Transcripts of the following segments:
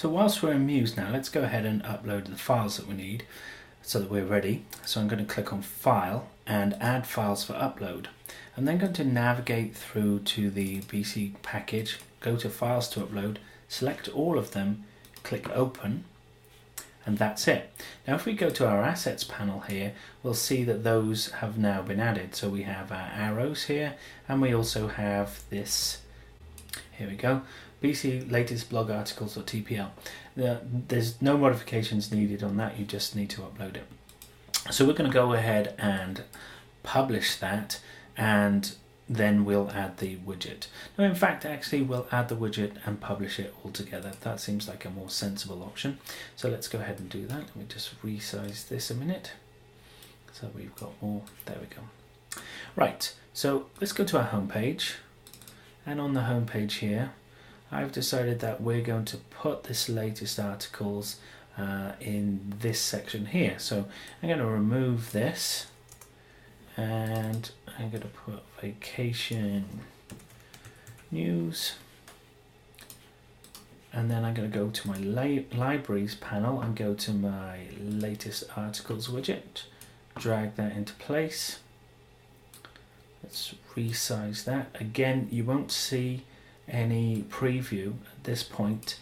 So whilst we're in Muse now, let's go ahead and upload the files that we need so that we're ready. So I'm going to click on File and Add Files for Upload. I'm then going to navigate through to the BC package, go to Files to Upload, select all of them, click Open, and that's it. Now if we go to our Assets panel here, we'll see that those have now been added. So we have our arrows here, and we also have this, here we go, BC latest blog articles.tpl. There's no modifications needed on that, you just need to upload it. So we're going to go ahead and publish that, and then we'll add the widget. Now in fact actually we'll add the widget and publish it all together. That seems like a more sensible option. So let's go ahead and do that. Let me just resize this a minute so we've got more. There we go. Right, so let's go to our home page, and on the home page here I've decided that we're going to put this latest articles in this section here. So I'm going to remove this and I'm going to put vacation news, and then I'm going to go to my libraries panel and go to my latest articles widget, drag that into place. Let's resize that. Again, you won't see any preview at this point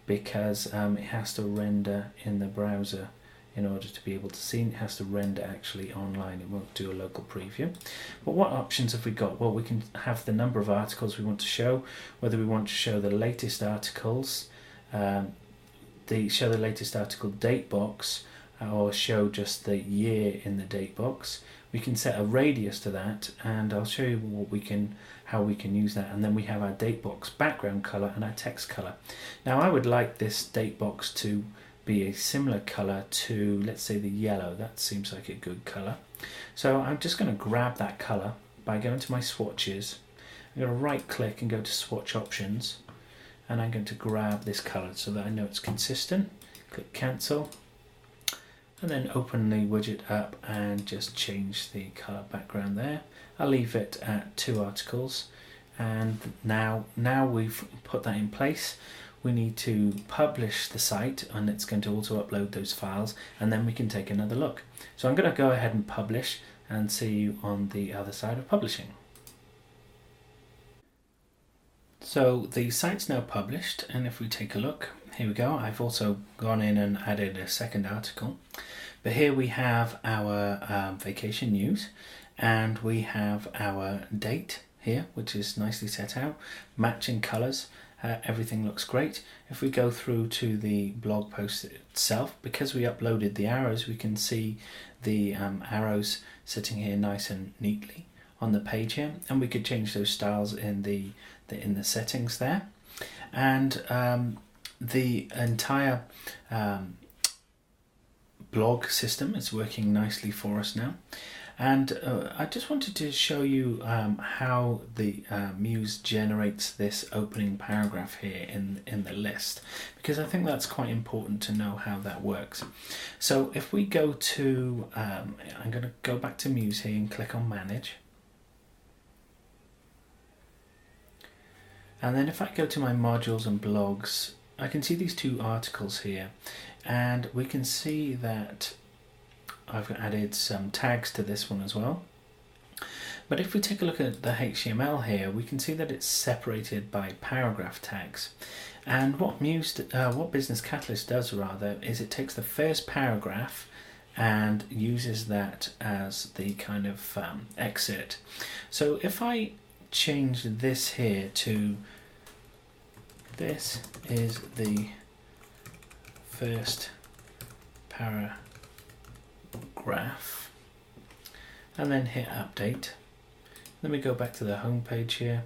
because it has to render in the browser in order to be able to see. It has to render actually online. It won't do a local preview. But what options have we got? Well, we can have the number of articles we want to show, whether we want to show the latest articles, show the latest article date box, or show just the year in the date box. We can set a radius to that, and I'll show you how we can use that. And then we have our date box background color and our text color. Now I would like this date box to be a similar color to, let's say, the yellow. That seems like a good color. So I'm just going to grab that color by going to my swatches. I'm going to right click and go to swatch options, and I'm going to grab this color so that I know it's consistent. Click cancel, and then open the widget up and just change the color background there. I'll leave it at 2 articles, and now we've put that in place. We need to publish the site, and it's going to also upload those files, and then we can take another look. So I'm going to go ahead and publish and see you on the other side of publishing. So the site's now published, and if we take a look, here we go. I've also gone in and added a second article. But here we have our vacation news, and we have our date here, which is nicely set out, matching colors. Everything looks great. If we go through to the blog post itself, because we uploaded the arrows, we can see the arrows sitting here nice and neatly on the page here, and we could change those styles in the settings there. And the entire blog system is working nicely for us now. And I just wanted to show you how the Muse generates this opening paragraph here in the list, because I think that's quite important to know how that works. So if we go to, I'm going to go back to Muse here and click on Manage. And then if I go to my modules and blogs, I can see these 2 articles here, and we can see that I've added some tags to this one as well. But if we take a look at the HTML here, we can see that it's separated by paragraph tags. And what Business Catalyst does rather is it takes the first paragraph and uses that as the kind of exit. So if I change this here to, this is the first paragraph, and then hit update, then we go back to the home page here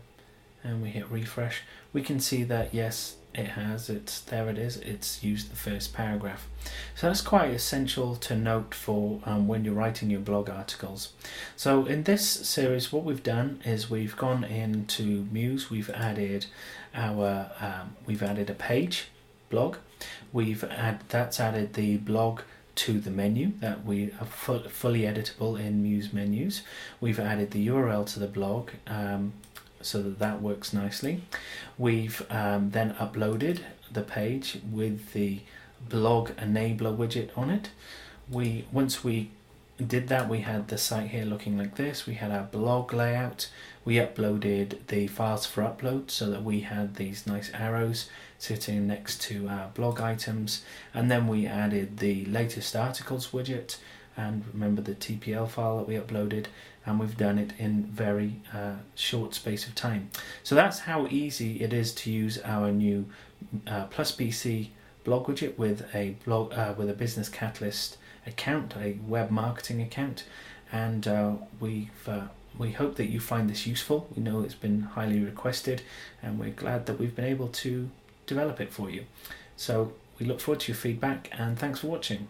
and we hit refresh, we can see that yes, there it is, it's used the first paragraph. So that's quite essential to note for when you're writing your blog articles. So in this series, what we've done is we've gone into Muse, we've added a page blog, that's added the blog to the menu that we are fully editable in Muse menus. We've added the URL to the blog, so that works nicely. We've then uploaded the page with the blog enabler widget on it. Once we did that, we had the site here looking like this. We had our blog layout. We uploaded the files for upload so that we had these nice arrows sitting next to our blog items, and then we added the latest articles widget, and remember the TPL file that we uploaded, and we've done it in very short space of time. So that's how easy it is to use our new Plus BC blog widget with a Business Catalyst account, a web marketing account, and we hope that you find this useful. We know it's been highly requested, and we're glad that we've been able to develop it for you. So we look forward to your feedback, and thanks for watching.